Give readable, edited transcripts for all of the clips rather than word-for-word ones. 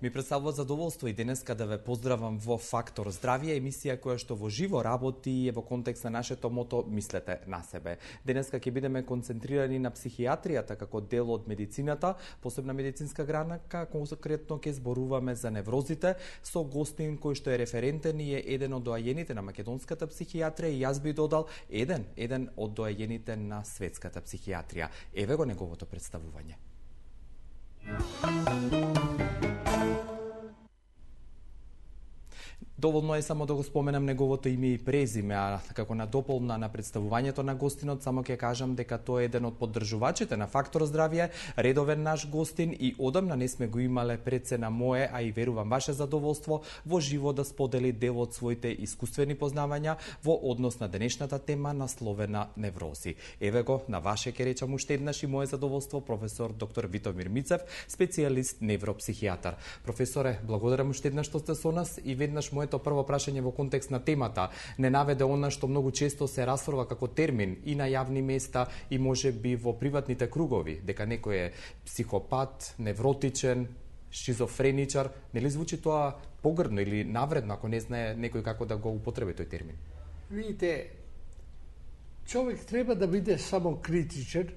Ми представува задоволство и денеска да ве поздравам во Фактор Здравје, емисија која што во живо работи и во контекст на нашето мото Мислете на себе. Денеска ќе бидеме концентрирани на психијатријата како дел од медицината, посебна медицинска гранака, конкретно ќе зборуваме за неврозите со гостин кој што е референтен и е еден од доајените на македонската психијатрија и јас би додал еден од доајените на светската психијатрија. Еве го неговото представување. Доволно е само да го споменам неговото име и презиме, а како надополна на представувањето на гостинот, само ќе кажам дека тој е еден од поддржувачите на Фактор Здравје, редовен наш гостин и одамна не сме го имале пред се на мое, а и верувам ваше задоволство, во живо да сподели дел од своите искуствени познавања во однос на денешната тема насловена неврози. Еве го, на ваше ќе речам уште еднаш и мое задоволство, професор доктор Витомир Мицев, специјалист невропсихијатар. Професоре, благодарам уште еднаш што сте со нас и веднаш моето прво прашање во контекст на темата не наведе она што многу често се расфрва како термин и на јавни места и може би во приватните кругови, дека некој е психопат, невротичен, шизофреничар. Нели звучи тоа погрдно или навредно ако не знае некој како да го употреби тој термин? Видите, човек треба да биде самокритичен,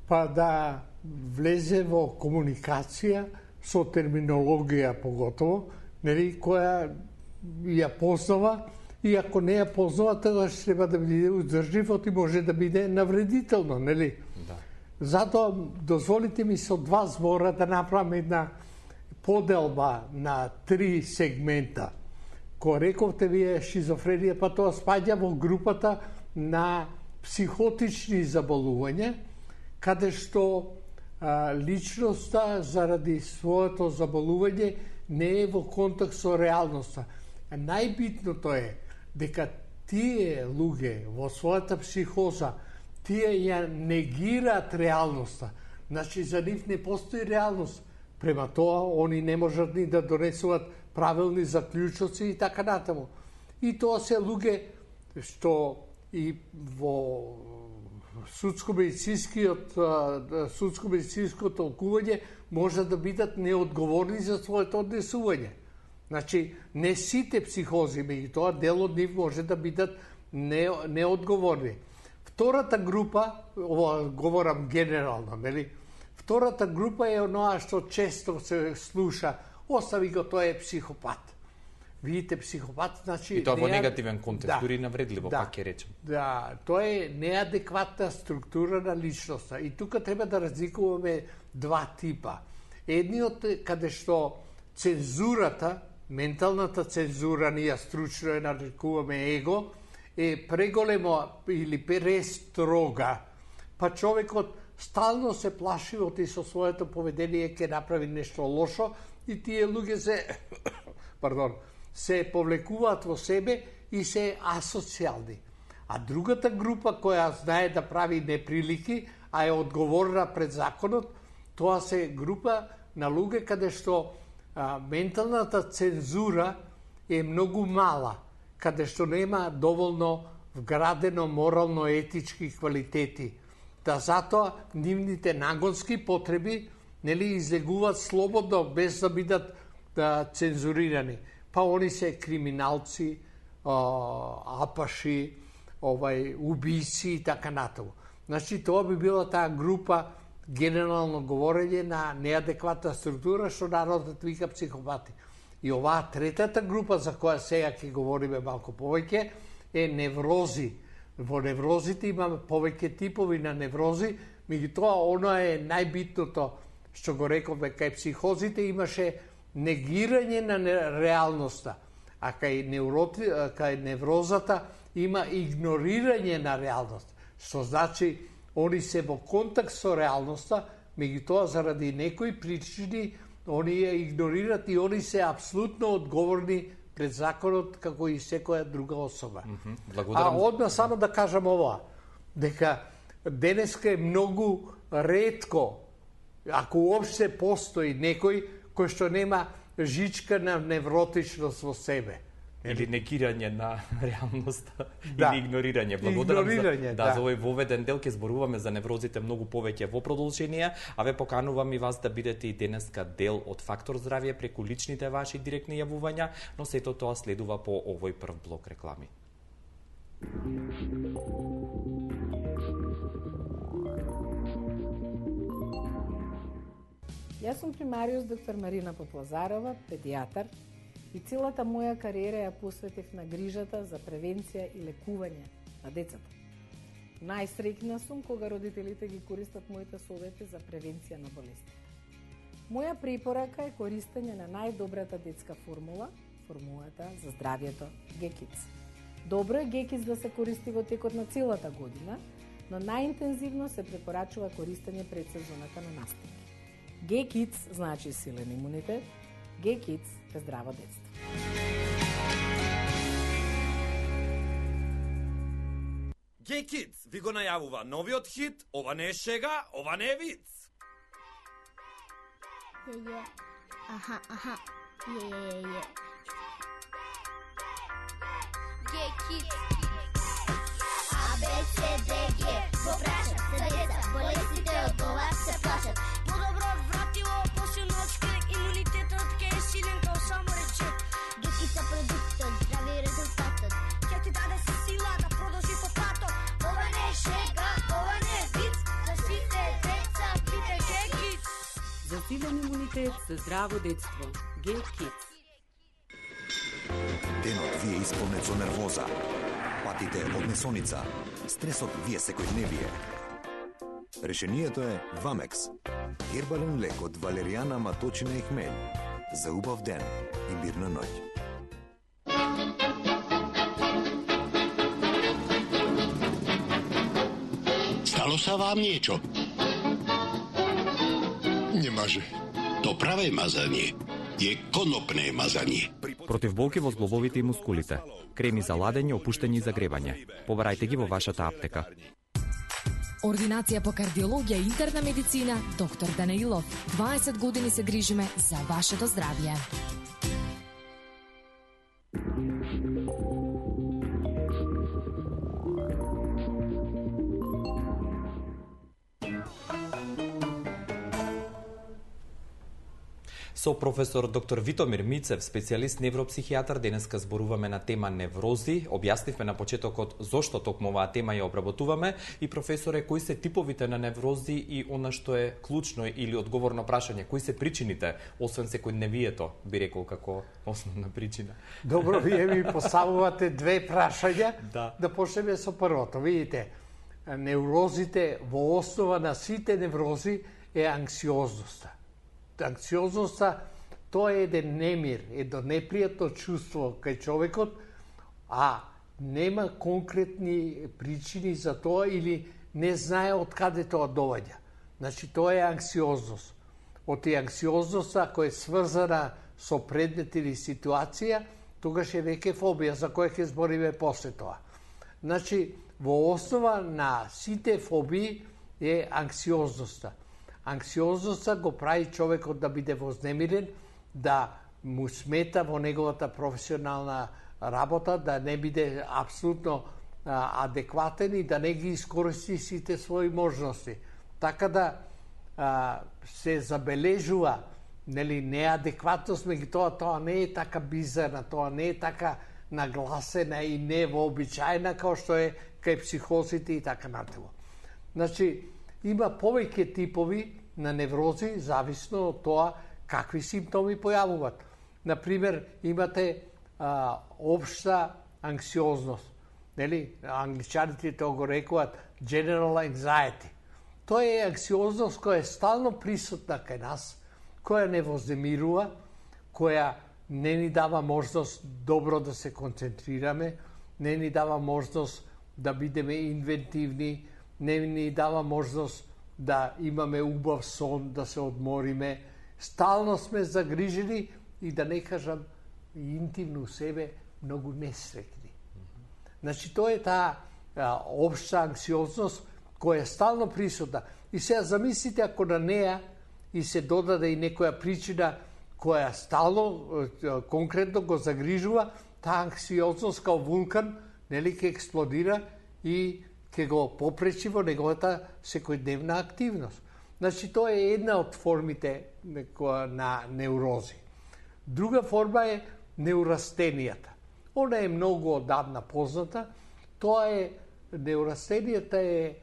па да влезе во комуникација со терминологија поготово, нели, која ја познава, и ако не ја познава, тогаш треба да биде уздржливот и може да биде навредително, нели? Да. Затоа дозволите ми со два збора да направам една поделба на три сегмента. Кој рековте вие шизофренија, па тоа спаѓа во групата на психотични заболувања, каде што личноста заради своето заболување не е во контакт со реалноста. Најбитното е дека тие луѓе во својата психоза, тие ја негираат реалноста. Значи, за нив не постои реалност. Према тоа, они не можат ни да донесуваат правилни заклучоци и така натаму. И тоа се луѓе што и во судско-медицинско толкување може да бидат неодговорни за своето однесување. Значи, не сите психози, меѓутоа дел од нив може да бидат неодговорни. Втората група, говорам генерално, нели? Втората група е оноа што често се слуша, остави го, тој е психопат. Видите, психопат, значи... И тоа во негативен контекст, дури навредливо, пак ќе речем. Да, тоа е неадекватна структура на личноста. И тука треба да разликуваме два типа. Едниот е каде што цензурата, менталната цензура, ние стручно ја нарекуваме его, е преголема или престрога. Па човекот стално се плаши од и со своето поведение ќе направи нешто лошо и тие луѓе се повлекуваат во себе и се асоцијални. А другата група која знае да прави неприлики, а е одговорна пред законот, тоа се група на луѓе каде што менталната цензура е многу мала, каде што нема доволно вградено морално-етички квалитети. Да затоа нивните нагонски потреби нели излегуваат слободно без да бидат цензурирани. Па они се криминалци, апаши, убийци и така натаму. Значи тоа би била таа група генерално говорење на неадекватна структура што народот вика психопати. И оваа третата група за која сега ќе говориме малку повеќе е неврози. Во неврозите имаме повеќе типови на неврози, меѓутоа оно е најбитното што го рековме кај психозите имаше негирање на реалноста, а кај неврозата има игнорирање на реалност, што значи они се во контакт со реалноста, меѓутоа заради некои причини они ја игнорират и они се апсолутно одговорни пред законот како и секоја друга особа. А одма само да кажам ова, дека денеска е многу ретко, ако уопште постои некој кој што нема жичка на невротичност во себе. Или негирање на реалноста, или игнорирање. Благодарам за овој воведен дел, ќе зборуваме за неврозите многу повеќе во продолжение, а ве поканувам и вас да бидете и денеска дел од Фактор здравје преку личните ваши директни јавувања, но сето тоа следува по овој прв блок реклами. Јас сум примариус доктор Марина Поплазарова, педијатар, и целата моја кариера ја посветив на грижата за превенција и лекување на децата. Најсреќна сум кога родителите ги користат моите совети за превенција на болестите. Моја препорака е користење на најдобрата детска формулата за здравјето Г-Kids. Добро е Г-Kids да се користи во текот на целата година, но најинтензивно се препорачува користење пред сезоната на настани. Г-Kids значи силен имунитет, Г-Kids е здраво детство. Г-Kids ви го најавува новиот хит, ова не е шега, ова не е виц. Аха, Г-Kids. А, Б, С, Д, Г, го прашат за деца, болестите од ова се плашат. Подобро вратило, посилно од шкрек, имунитетот ке е силен као само речет. Г-Kids е продуктот, здрави резултатот. Ќе ти даде сила да продолжи по патот. Ова не е шега, ова не е виц, за сите деца пите Г-Kids. За силен имунитет, за здраво детство. Г-Kids. Денот ви е исполнет со нервоза. Патите од несоница. Стресот ви е секојдневие. Решението е Вамекс. Хербален лек од валеријана, маточина и хмелј. За убав ден и мирна ноќ. Stalo sa vám niečo? Nemaže. To pravé mazanie je konopné mazanie. Против болки во зглобовите и мускулите. Креми за ладење, опуштење и загревање. Побарајте ги во вашата аптека. Ординација по кардиологија и интерна медицина, доктор Данаилов. 20 години се грижиме за вашето здравје. Со професор доктор Витомир Мицев, специјалист невропсихијатар, денеска зборуваме на тема неврози. Објаснивме на почетокот зошто токму оваа тема ја обработуваме и професоре, кои се типовите на неврози и она што е клучно или одговорно прашање, кои се причините, освен секојдневието, би рекол како основна причина. Добро, вие ми поставувате две прашања. Да почнеме со првото. Видите, неврозите во основа на сите неврози е анксиозноста. Анксиозноста, тоа е еден немир, едно непријатно чувство кај човекот, а нема конкретни причини за тоа или не знае од каде тоа доаѓа. Значи, тоа е анксиозност. Од анксиозноста, која е сврзана со предмет или ситуација, тогаш е веќе фобија, за која ќе збориме после тоа. Значи, во основа на сите фобии е анксиозноста. Анксиозноста го прави човекот да биде вознемирен, да му смета во неговата професионална работа, да не биде апсолутно адекватен и да не ги искористи сите своји можности. Така да се забележува неадекватност, меѓутоа тоа не е така бизарна, тоа не е така нагласена и не вообичаена као што е кај психозите и така натаму. Значи, има повеќе типови на неврози, зависно од тоа какви симптоми појавуваат. Например, имате општа анксиозност. Англичаните тоа го рекуваат general anxiety. Тоа е анксиозност која е стално присутна кај нас, која не вознемирува, која не ни дава можност добро да се концентрираме, не ни дава можност да бидеме инвентивни, не ни дава можност да имаме убав сон, да се одмориме. Стално сме загрижени и да не кажам интимно себе многу несреќни. Значи, тоа е таа општа анксиозност која е стално присутна. И сега замислите ако на неа и се додаде и некоја причина која стално, конкретно го загрижува, таа анксиозност као вулкан, нели, ќе експлодира и ќе го попречи во неговата секојдневна активност. Значи, тоа е една од формите на неурози. Друга форма е неурастенијата. Она е многу одавна позната. Тоа е, неурастенијата е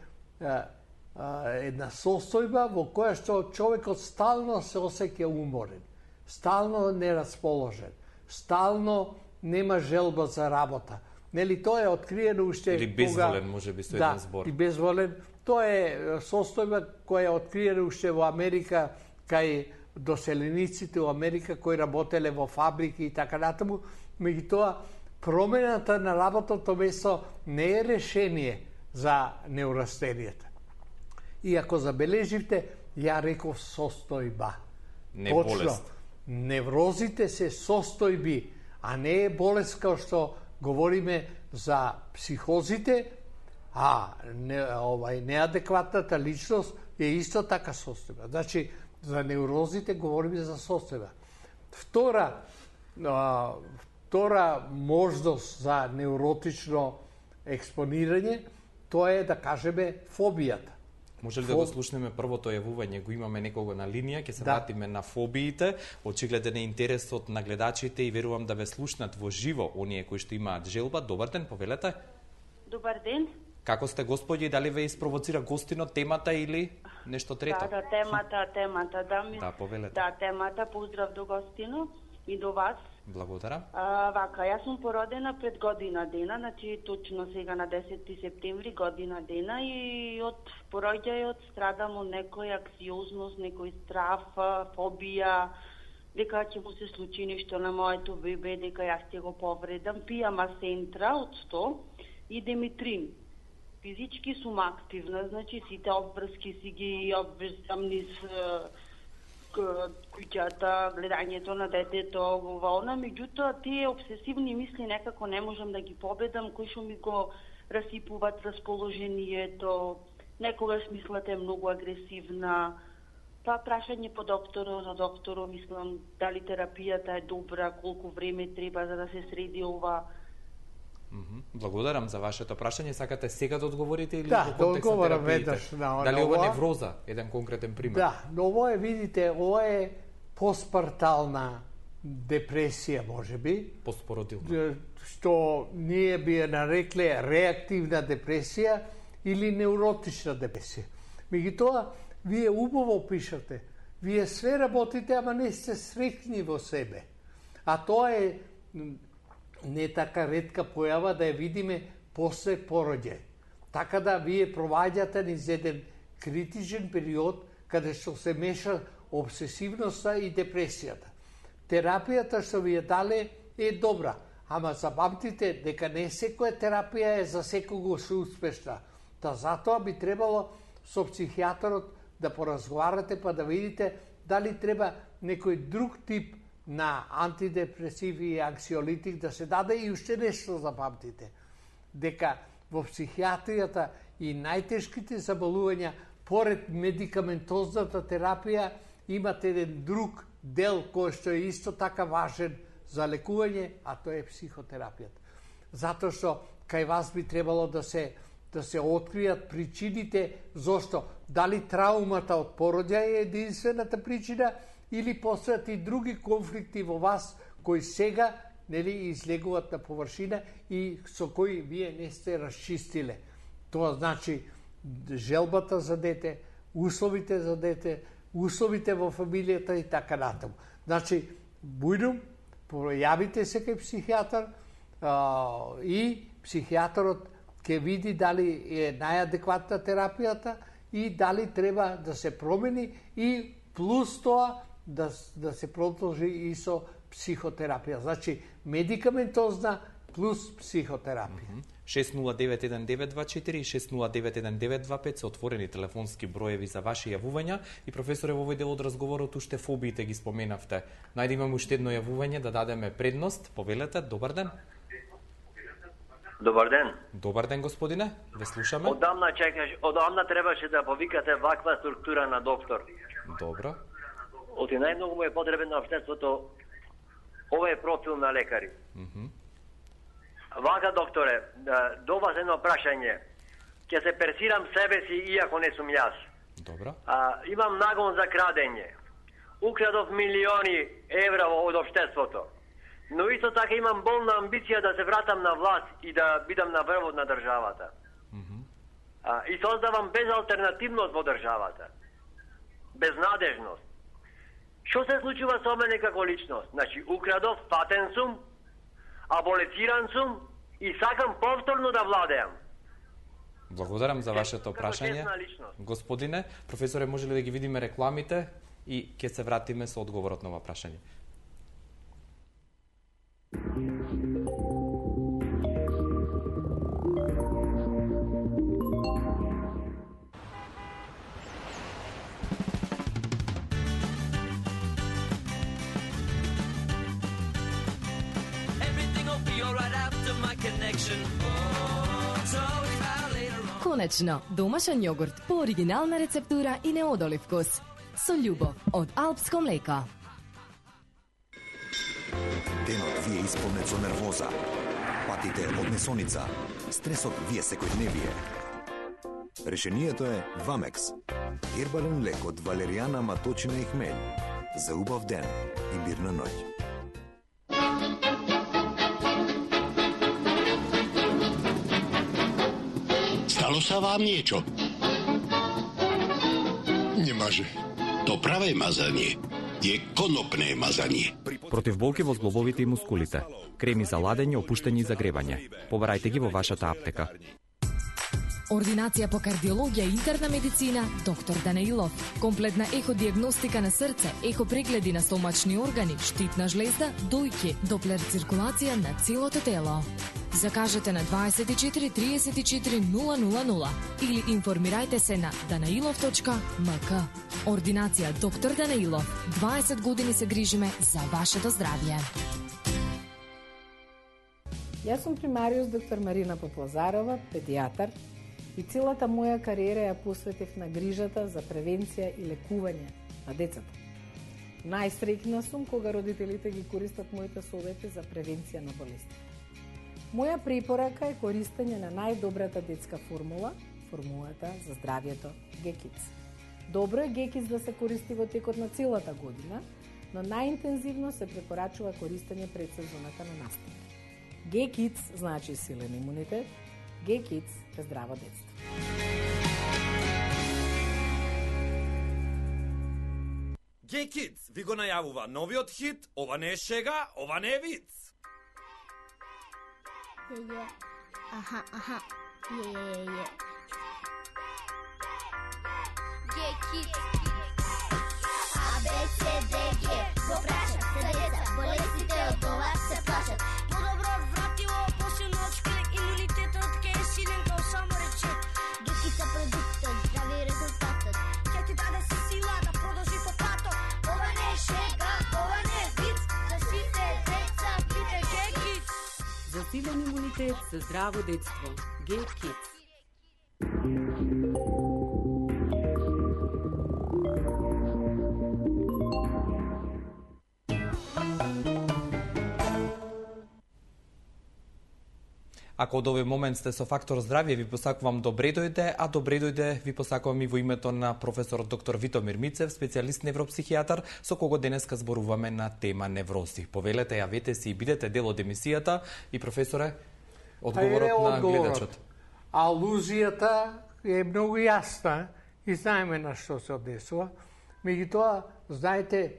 една состојба во која што човекот стално се осеќа уморен, стално нерасположен, стално нема желба за работа. Нели, тоа е откриено уште или безволен, може би со еден збор. Да, и безволен. Тоа е состојба која е откриена уште во Америка, кај доселениците во Америка кои работеле во фабрики и така натаму. Меѓутоа, промената на работното место не е решение за неурастенијата. И ако забележите, ја реков состојба. Не болест. Неврозите се состојби, а не е болест као што говориме за психозите, а неадекватната личност е исто така состојба. Значи, за неврозите говориме за состојба. Втора можност за невротично експонирање, тоа е, да кажеме, фобијата. Може ли да го слушнеме првото јавување? Го имаме некого на линија, ќе се вратиме на фобиите. Очигледен е интересот на гледачите и верувам да ве слушнат во живо оние кои што имаат желба. Добар ден, повелете. Добар ден. Како сте, господи, дали ве испровоцира гостинот темата или нешто трето? Да, темата, да, повелете. Да, темата, поздрав до гостинот и до вас. Благодарам. Вака, јас сум породена пред година дена, значи точно сега на 10 септември година дена, и од пороѓајот страдам од некој аксиозност, некој страф, фобија, дека ќе му се случи нешто на моето бебе, дека јас ќе го повредам. Пијам Асентра од 100 и Демитрин. Физички сум активна, значи сите обврски си ги обврзам низ куќата, гледањето на детето, волна, меѓутоа тие обсесивни мисли некако не можам да ги победам, кои што ми го расипуваат расположението, некогаш мислата е многу агресивна, па прашање по доктору, мислам дали терапијата е добра, колку време треба за да се среди ова. Благодарам за вашето прашање. Сакате сега да одговорите или во контекст на терапиите? Дали ова ова невроза, еден конкретен пример? Да, но ова е, видите, ова е постпартална депресија, можеби. Постпородилна. Што ние би ја нарекле реактивна депресија или неуротична депресија. Меѓутоа, вие убаво пишате, вие све работите, ама не сте среќни во себе. А тоа е не така ретка појава да ја видиме после пороѓај. Така да вие проваѓате низ еден критичен период каде што се меша обсесивноста и депресијата. Терапијата што ви ја дале е добра, ама запамтите дека не секоја терапија е за секого се успешна. Та затоа би требало со психијатарот да поразговарате па да видите дали треба некој друг тип на антидепресив и анксиолитик да се даде. И уште нешто запамтите, дека во психијатријата и најтешките заболувања, поред медикаментозната терапија, имате еден друг дел кој што е исто така важен за лекување, а тоа е психотерапијата. Затоа што кај вас би требало да се откријат причините зошто, дали траумата од пороѓај е единствената причина или постојат и други конфликти во вас кои сега излегуваат на површина и со кои вие не сте расчистиле. Тоа значи желбата за дете, условите за дете, условите во фамилијата и така натаму. Значи, бујдум, пројавите се кај психијатар и психијатарот ќе види дали е најадекватна терапијата и дали треба да се промени, и плюс тоа да се продолжи и со психотерапија. Значи, медикаментозна плюс психотерапија. 6091924 и 6091925 се отворени телефонски броеви за ваши јавувања. И професоре, во овој дел од разговорот уште фобиите ги споменавте. Најде имаме уште едно јавување да дадеме предност. Повелете, добар ден. Добар ден. Добар ден, господине. Ве слушаме. Одамна требаше да повикате ваква структура на доктор. Добро. Оти најмногу му е потребен на општеството овој профил на лекари. Вака, докторе, до вас едно прашање. Ќе се персирам себе си, иако не сум јас. Добро. Имам нагон за крадење. Украдов милиони евра од општеството. Но исто така имам болна амбиција да се вратам на власт и да бидам на врвот на државата. И создавам безалтернативност во државата. Безнадежност. Што се случува со мене како личност? Значи, украдов, фатен сум, аболициран сум и сакам повторно да владеам. Благодарам за вашето прашање. Господине, професоре, може ли да ги видиме рекламите и ќе се вратиме со одговорот на ова прашање. Конечно, домашен јогурт по оригинална рецептура и неодолив вкус. Со љубов од Алпско млеко. Денот ви е исполнет со нервоза. Патите од несоница. Стресот ви е секојдневие. Решението е Вамекс. Хербален лек од валеријана, маточина и хмелј. За убав ден и мирна ноќ. Stalo sa vám niečo? Немаже. To pravé mazanie je konopné mazanie. Против болки во зглобовите и мускулите. Креми за ладење, опуштење и загревање. Побарајте ги во вашата аптека. Ординација по кардиологија и интерна медицина, доктор Данаилов. Комплетна еходиагностика на срце, ехопрегледи на стомачни органи, штитна жлезда, дојки, доплер циркулација на целото тело. Закажете на 24 34 000 или информирајте се на danailov.mk. Ординација доктор Данаилов. 20 години се грижиме за вашето здравје. Јас сум примариус доктор Марина Поплазарова, педијатар, и целата моја кариера ја посветив на грижата за превенција и лекување на децата. Најсреќна сум кога родителите ги користат моите совети за превенција на болести. Моја препорака е користење на најдобрата детска формула, формулата за здравјето G-Kids. Добро е G-Kids да се користи во текот на целата година, но најинтензивно се препорачува користење пред сезоната на настапи. G-Kids значи силен имунитет, G-Kids е здраво детство. G-Kids ви го најавува новиот хит, ова не е шега, ова не е виц. Аха. G-Kids. A, B, C, D, G. Го прашат се деца, болестите од ова се плашат. Подобро вратило, посилно од шкрек, имунитетот ке е силен као само речет. G-Kids е продуктот, здрави резултатот. Ке ти даде сила да продолжи по патот. Ова не е шега, ова не е виц. За сите деца пите G-Kids. За силен имунитет, за здраво детство. G-Kids. Ако од овој момент сте со Фактор здравје, ви посакувам добре дојде, а добре дојде ви посакувам и во името на професор доктор Витомир Мицев, специјалист невропсихијатар, со кого денеска зборуваме на тема неврози. Повелете, јавете се и бидете дел од емисијата. И професоре, одговорот на гледачот. Алузијата е многу јасна и знаеме на што се одесува. Меѓутоа, знаете,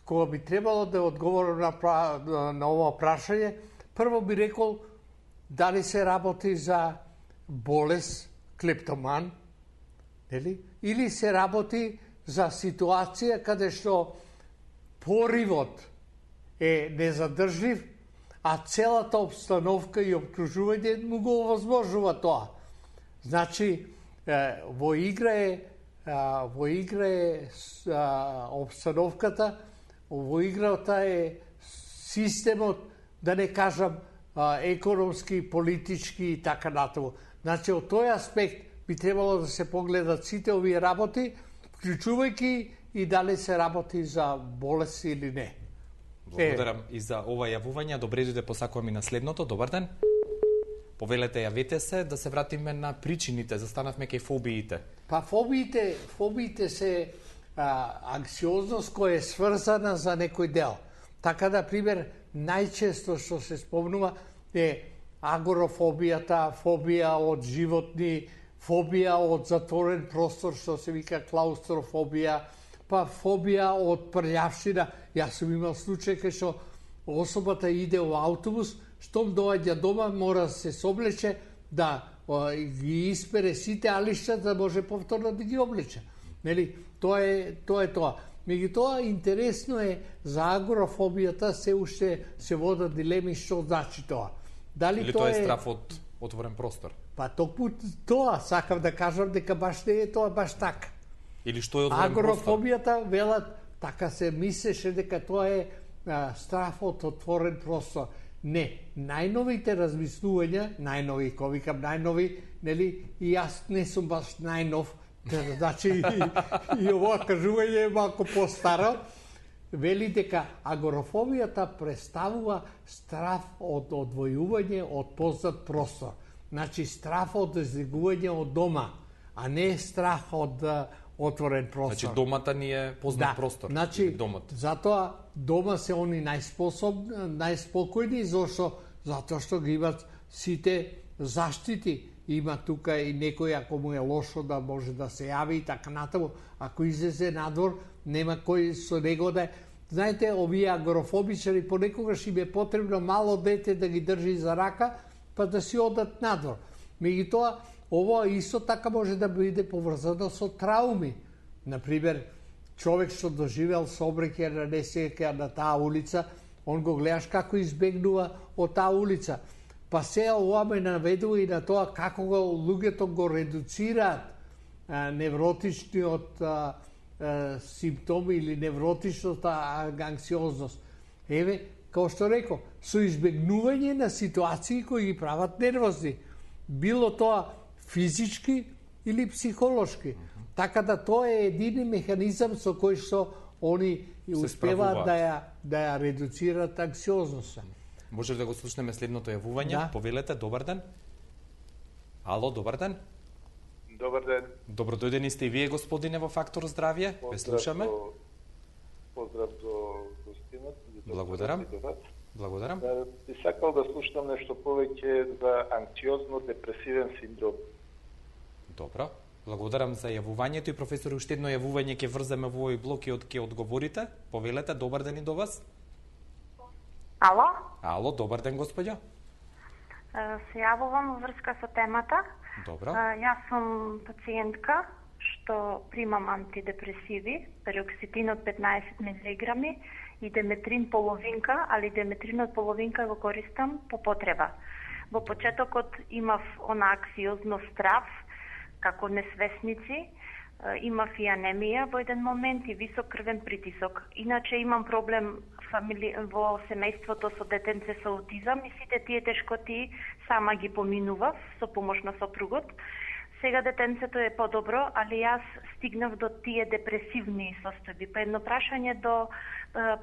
кога би требало да одговорам на ова прашање, прво би рекол дали се работи за болест, клептоман, или се работи за ситуација каде што поривот е незадржлив, а целата обстановка и обкружување му го овозможува тоа. Значи, во игра е обстановката, во играта е системот, да не кажам, економски, политички и така натаму. Значи, од тој аспект би требало да се погледат сите овие работи, вклучувајќи и дали се работи за болест или не. Благодарам и за ова јавување. Добре дојде, посакувам и на следното. Добар ден. Повелете, јавете се, да се вратиме на причините, застанавме кај фобиите. Па фобиите се анксиозност која е сврзана за некој дел. Така да, пример, најчесто што се спомнува е агорафобијата, фобија од животни, фобија од затворен простор, што се вика клаустрофобија, па фобија од прљавшина. Јас сум имал случај кај што особата иде во автобус, штом доаѓа дома, мора да се соблече, да ги испере сите алишта, да може повторно да ги облече. Нели? Тоа е тоа. Меѓутоа, интересно е за агорафобијата се уште се водат дилеми што значи тоа. Дали или тоа е страф од отворен простор? Па токму тоа сакам да кажам дека баш не е тоа баш така. Или што е отворен простор? Агорафобијата велат така се мислеше дека тоа е страф од отворен простор. Не, најновите размислувања, најнови, кога викам најнови, нели, и јас не сум баш најнов, значи и ова кажување е малку постаро, вели дека агорафобијата представува страф од одвојување од познат простор. Значи страф од излегување од дома, а не страх од отворен простор. Значи домата ни е познат простор. Значи, затоа дома се они најспокојни, затоа што ги имат сите заштити. Има тука и некој, ако му е лошо, да може да се јави и така натаму. Ако излезе надвор, нема кој со него да... Знаете, овие агорафобичари понекогаш им е потребно мало дете да ги држи за рака, па да си одат надвор. Меѓутоа, ово исто така може да биде поврзано со трауми. Например, човек што доживел сообраќај на несреќа на таа улица, он го гледаш како избегнува од таа улица. Па се ова ме наведува и на тоа како луѓето го редуцираат невротичниот симптоми или невротичната анксиозност. Еве, како што реков, со избегнување на ситуации кои ги прават нервозни. Било тоа физички или психолошки. Така да тоа е едини механизам со кој што они успеваат да ја редуцираат анксиозноста. Може да го слушнеме следното јавување? Да. Повелете, добар ден. Ало, добар ден. Добар ден. Добро дојдени сте и вие, господине, во Фактор здравје. Ве слушаме. Поздрав до гостинот. Благодарам. Благодарам. Би сакал да слушнам нешто повеќе за анксиозно-депресивен синдром. Добро. Благодарам за јавувањето и професор, уште едно јавување ќе врземе во овој блок и ќе одговорите. Повелете, добар ден и до вас. Ало? Ало, добар ден, господја. Се јавувам во врска со темата. Добро. Јас сум пациентка што примам антидепресиви, пероксетинот 15 мг и деметрин половинка, али деметринот половинка го користам по потреба. Во почетокот имав анксиозно страв, како несвесници, имав и анемија во еден момент и висок крвен притисок. Иначе имам проблем во семејството со детенце со аутизам и сите тие тешкоти сама ги поминував со помош на сопругот. Сега детенцето е подобро, али јас стигнав до тие депресивни состојби. Па едно прашање до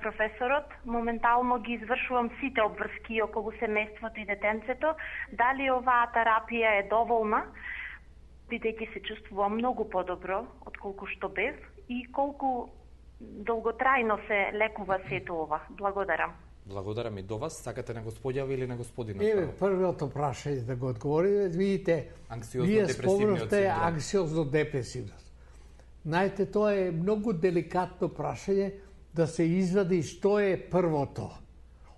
професорот, моментално ги извршувам сите обврски околу семејството и детенцето, дали оваа терапија е доволна, бидејќи се чувствувам многу подобро отколку што бев и колку долготрајно се лекува сето ова. Благодарам. Благодарам и до вас. Сакате на господјава или на господинот? Еве, првото прашање да го одговорите. Видите, вие спомнавте анксиозно-депресивност. Знаете, тоа е многу деликатно прашање да се извади што е првото.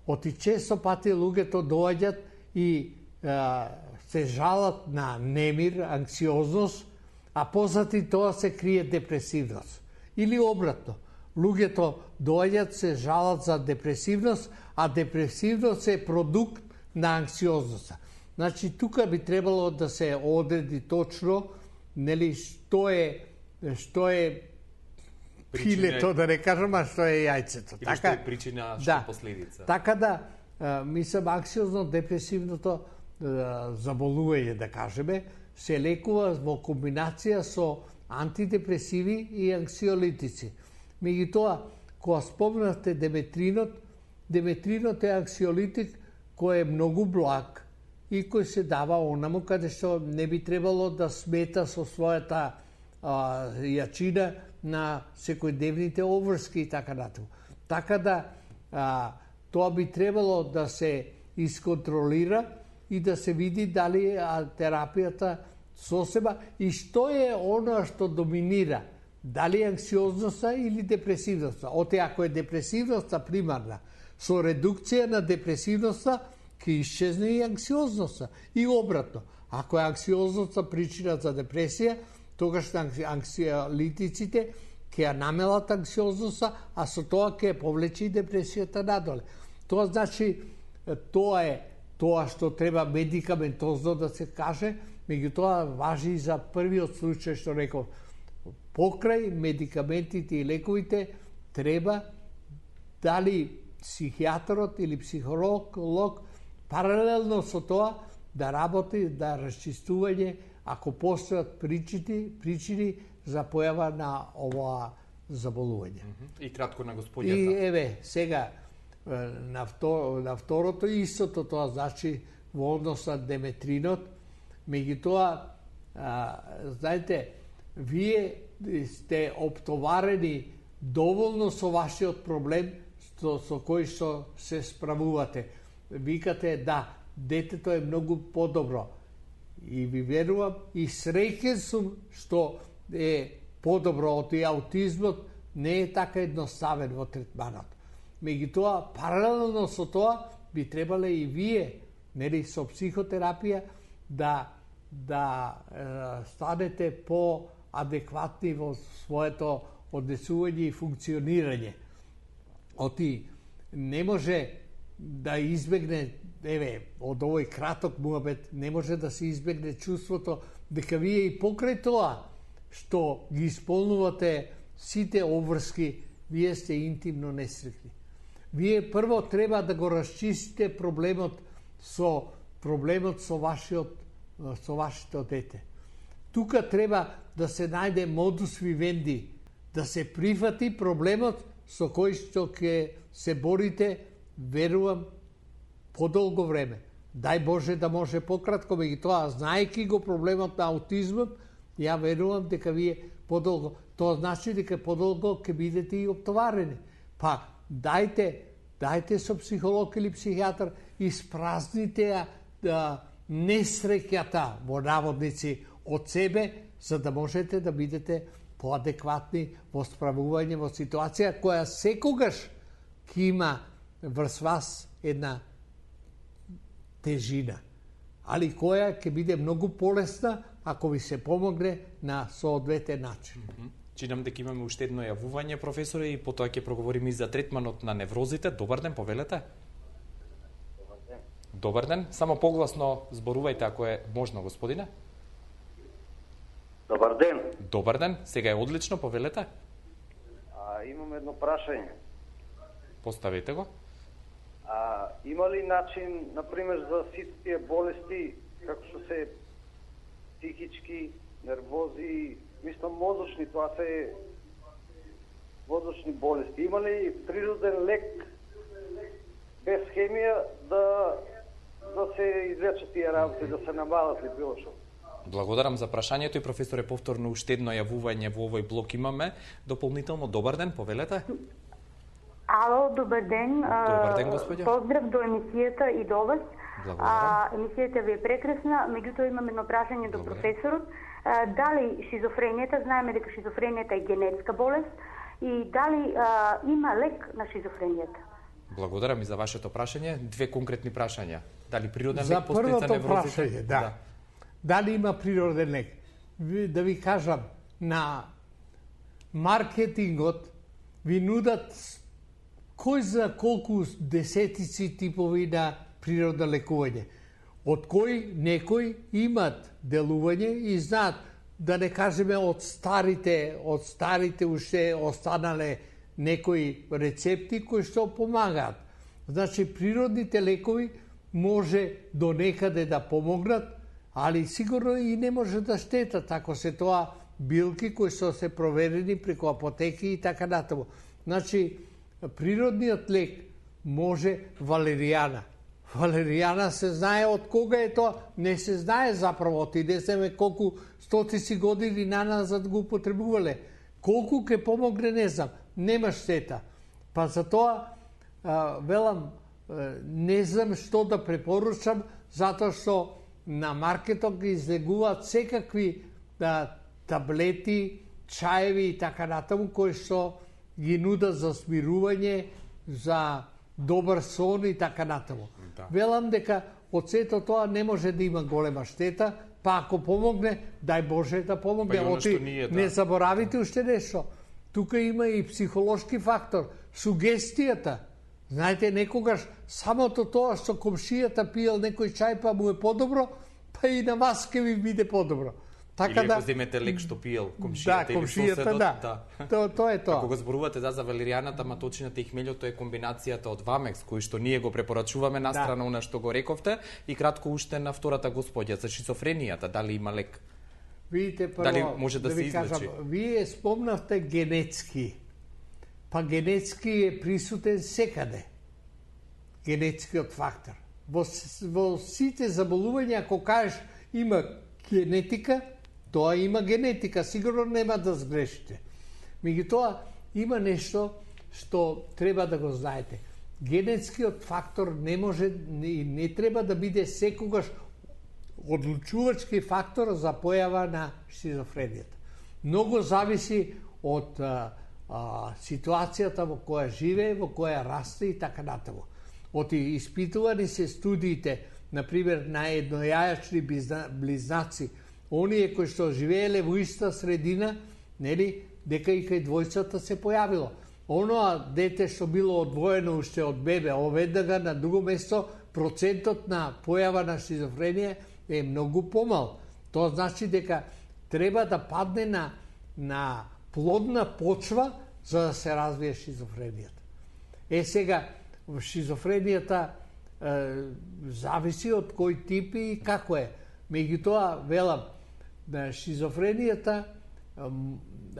Оти често пати луѓето доаѓат и се жалат на немир, анксиозност, а позади тоа се крие депресивност. Или обратно, луѓето доаѓат се жалат за депресивност, а депресивност е продукт на анксиозноста. Значи, тука би требало да се одреди точно, нели, што е пилето, да не кажам, а што е јајцето. Или што е причина, што е последица. Така да, мислам, анксиозно-депресивното заболување, да кажеме, се лекува во комбинација со антидепресиви и анксиолитици. Меѓутоа, кога спомнавте деметринот е анксиолитик кој е многу благ и кој се дава онаму каде што не би требало да смета со својата јачина на секојдневните обврски и така натаму. Така да тоа би требало да се исконтролира и да се види дали терапијата сосема и што е оно што доминира, дали анксиозноста или депресивноста. Оте ако е депресивноста примарна, со редукција на депресивноста ќе исчезне и анксиозноста. И обратно, ако е анксиозноста причина за депресија, тогаш анксиолитиците ќе ја намелат анксиозноста, а со тоа ќе повлече и депресијата надоле. Тоа значи, тоа е тоа што треба медикаментозно да се каже, меѓутоа важи и за првиот случај што реков. Покрај медикаментите и лековите треба дали психијатрот или психолог паралелно со тоа да работи да расчистување ако постојат причини за појава на ова заболување. И кратко на господјата. И еве, сега на второто истото тоа значи во однос на деметринот, меѓутоа знаете, вие сте оптоварени доволно со вашиот проблем со кој што се справувате. Викате, да, детето е многу подобро. И ви верувам, и среќен сум што е подобро од и аутизмот не е така едноставен во третманот. Меѓутоа, паралелно со тоа, би требале и вие, нели, со психотерапија, да станете по-адекватни во своето однесување и функционирање. Оти не може да избегне, еве, од овој краток муабет, не може да се избегне чувството дека вие и покрај тоа што ги исполнувате сите обврски, вие сте интимно несреќни. Вие прво треба да го расчистите проблемот со вашето дете. Тука треба да се најде модус вивенди, да се прифати проблемот со кој што ќе се борите, верувам, подолго време. Дај Боже да може пократко, меѓутоа, знаеки го проблемот на аутизмот, ја верувам дека вие подолго, тоа значи дека подолго ќе бидете и оптоварени. Па, дајте со психолог или психијатар, испразните несреќата, во наводници, од себе, за да можете да бидете поадекватни во справување во ситуација која секогаш ќе има врз вас една тежина, али која ќе биде многу полесна ако ви се помогне на соодветен начин. Чинам дека имаме уште едно јавување, професоре, и потоа ќе проговориме и за третманот на неврозите. Добар ден, повелете. Добар ден. Добар ден. Само погласно зборувајте ако е можно, господине. Добар ден. Добар ден. Сега е одлично, повелете. Имам едно прашање. Поставете го. Има ли начин, например, за сите тие болести, како што се психички, нервози, мислам мозочни, тоа се мозочни болести. Има ли природен лек без хемија да се излечат тие работи, да се намалат ли било што? Благодарам за прашањето и професоре, повторно уште едно јавување во овој блок имаме. Дополнително, добар ден, повелете. Ало, добар ден. Добар ден, господја. Поздрав до емисијата и до вас. Благодарам. Емисијата ви е прекрасна, меѓутоа имам едно прашање до професорот. Дали шизофренијата, знаеме дека шизофренијата е генетска болест, и дали има лек на шизофренијата? Благодарам и за вашето прашање. Две конкретни прашања. Дали природен за лек постои за неврозите? Прашање, да. Дали има природен лек? Да ви кажам, на маркетингот ви нудат кој за колку десетици типови на природно лекување, од кои некои имат делување и знаат, да не кажеме од старите уште останале некои рецепти кои што помагаат. Значи, природните лекови може до некаде да помогнат, али сигурно и не може да штетат, ако се тоа билки кои што се проверени преку апотеки и така натаму. Значи, природниот лек може валеријана, Валеријана се знае од кога е тоа, не се знае заправо, ти не знаеме колку стотици години наназад го употребувале. Колку ке помогне, не знам, нема штета. Па за тоа, велам, не знам што да препоручам, затоа што на маркетот ги излегуваат секакви таблети, чаеви и така натаму, кои што ги нудат за смирување, за добар сон и така натаму. Да. Велам дека од сето тоа не може да има голема штета, па ако помогне, дај Боже да помогне. Па не заборавите уште нешто. Тука има и психолошки фактор, сугестијата. Знаете, некогаш самото тоа што комшијата пиел некој чај па му е подобро, па и на вас ке ви биде подобро. Така или ако земете лек што пиел комшијата или соседот, Тоа е тоа. Ако го зборувате за валеријаната, маточината и хмелјото е комбинацијата од Вамекс, кој што ние го препорачуваме настрана она што го рековте, и кратко уште на втората господја за шизофренијата, дали има лек? Видите, прво, дали може да се излечи? Вие спомнавте генетски. Па генетски е присутен секаде. Генетскиот фактор. Во сите заболувања, ако кажеш има генетика, тоа има генетика, сигурно нема да сгрешите. Меѓутоа, има нешто што треба да го знаете. Генетскиот фактор не треба да биде секогаш одлучувачки фактор за појава на шизофренијата. Многу зависи од ситуацијата во која живее, во која расте и така натаму. Испитувани се студиите, например, на еднојајачни близнаци, оние кои што живееле во иста средина, нели, дека и кај двојцата се појавило. Оноа дете што било одвоено уште од бебе, веднага на друго место, процентот на појава на шизофренија е многу помал. Тоа значи дека треба да падне на плодна почва за да се развие шизофренијата. Сега, шизофренијата зависи од кој тип и како е. Меѓутоа, велам, шизофренијата,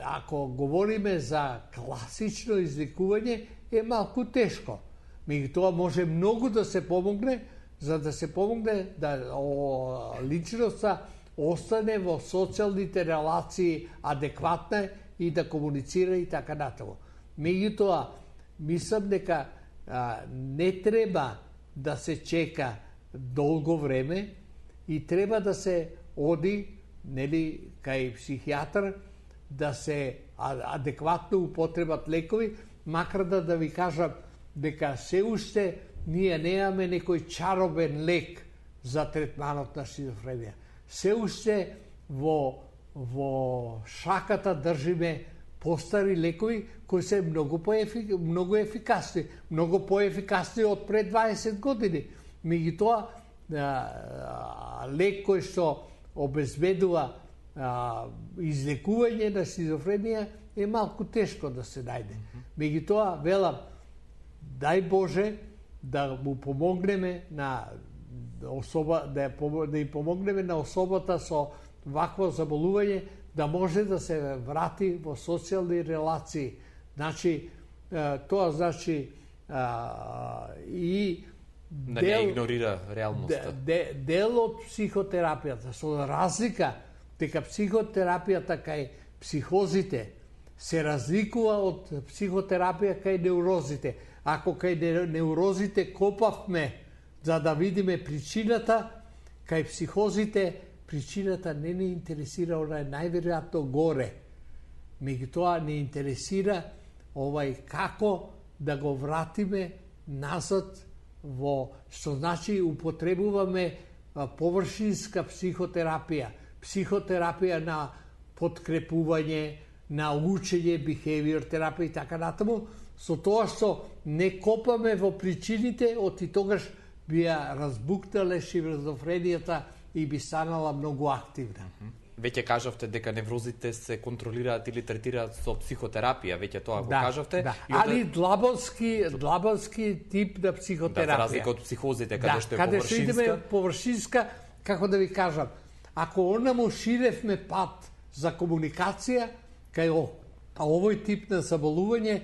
ако говориме за класично излекување, е малку тешко. Меѓутоа, може многу да се помогне, за да се помогне да личноста остане во социјалните релации адекватна и да комуницира и така натаму. Меѓутоа, мислам дека не треба да се чека долго време и треба да се оди, нели, кај психијатар, да се адекватно употребат лекови, макар да ви кажам дека се уште ние немаме некој чаробен лек за третманот на шизофренија. Се уште во шаката држиме постари лекови кои се многу ефикасни, многу поефикасни од пред 20 години. Меѓутоа, лек кој што обезбедува излекување на шизофренија е малку тешко да се најде. Меѓутоа, велам, дај Боже да му помогнеме на особа, да им помогнеме на особата со вакво заболување, да може да се врати во социјални релации. Значи, тоа значи и да не игнорира реалноста. Дел од психотерапијата, со разлика дека психотерапијата кај психозите се разликува од психотерапија кај неурозите. Ако кај неурозите копавме за да видиме причината, кај психозите причината не ни интересира, она е најверојатно горе. Меѓутоа не интересира како да го вратиме назад во, што значи употребуваме површинска психотерапија, психотерапија на подкрепување, на учење, behavior терапија и така натаму, со тоа што не копаме во причините, оти тогаш би ја разбуктале шизофренијата и би станала многу активна. Веќе кажавте дека неврозите се контролираат или третираат со психотерапија, веќе тоа го кажавте. Да. Али длабовски тип на психотерапија. За разлика од психозите, каде што е површинска. Каде што идеме површинска, како да ви кажам, ако онаму ширевме пат за комуникација, кај овој тип на заболување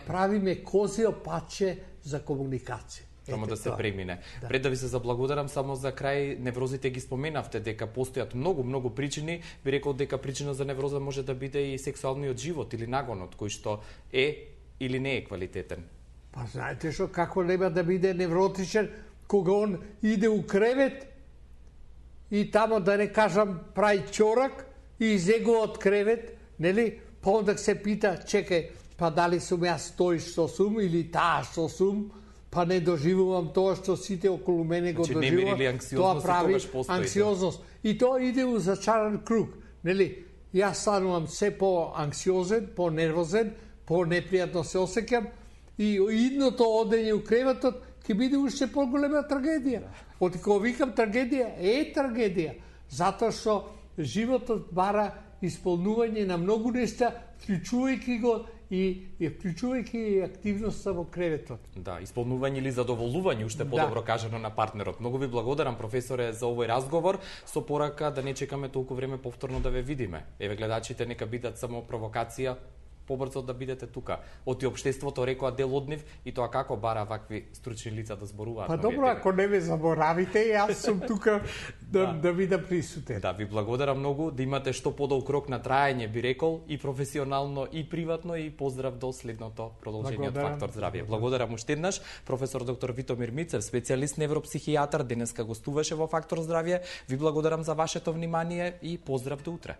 правиме козио патче за комуникација. само да се премине. Пред да ви се заблагодарам само за крај, неврозите ги споменавте дека постојат многу причини, би рекол дека причина за невроза може да биде и сексуалниот живот или нагонот кој што е или не е квалитетен. Па знаете што, како нема да биде невротичен кога он иде у кревет и тамо, да не кажам, прави чорак и излегува од кревет, нели? Па онда се пита, чекај, па дали сум јас тој што сум или таа што сум, па не доживувам тоа што сите околу мене го доживуваат, тоа прави анксиозност. И тоа иде у зачаран круг, нели? Јас станувам се по-анксиозен, по-нервозен, по-непријатно се осеќам и идното одење у креветот ќе биде уште по-голема трагедија. Оти кога викам трагедија, е трагедија, затоа што животот бара исполнување на многу нешта, вклучувајќи го и вклучувајќи активноста во креветот. Да, исполнување или задоволување, уште подобро кажано на партнерот. Многу ви благодарам, професоре, за овој разговор, со порака да не чекаме толку време повторно да ве видиме. Еве, гледачите нека бидат само провокација, побрзо да бидете тука. Оти општеството рекоа дел од нив и тоа како бара вакви стручни лица да зборуваат. Па добро, ако не ме заборавите, јас сум тука да бидам присутен. Да, ви благодарам многу, да имате што подолг рок на траење, би рекол, и професионално, и приватно, и поздрав до следното продолжение од Фактор здравје. Благодарам уште еднаш, професор доктор Витомир Мицев, специјалист невропсихијатар, денеска гостуваше во Фактор здравје. Ви благодарам за вашето внимание и поздрав до утре.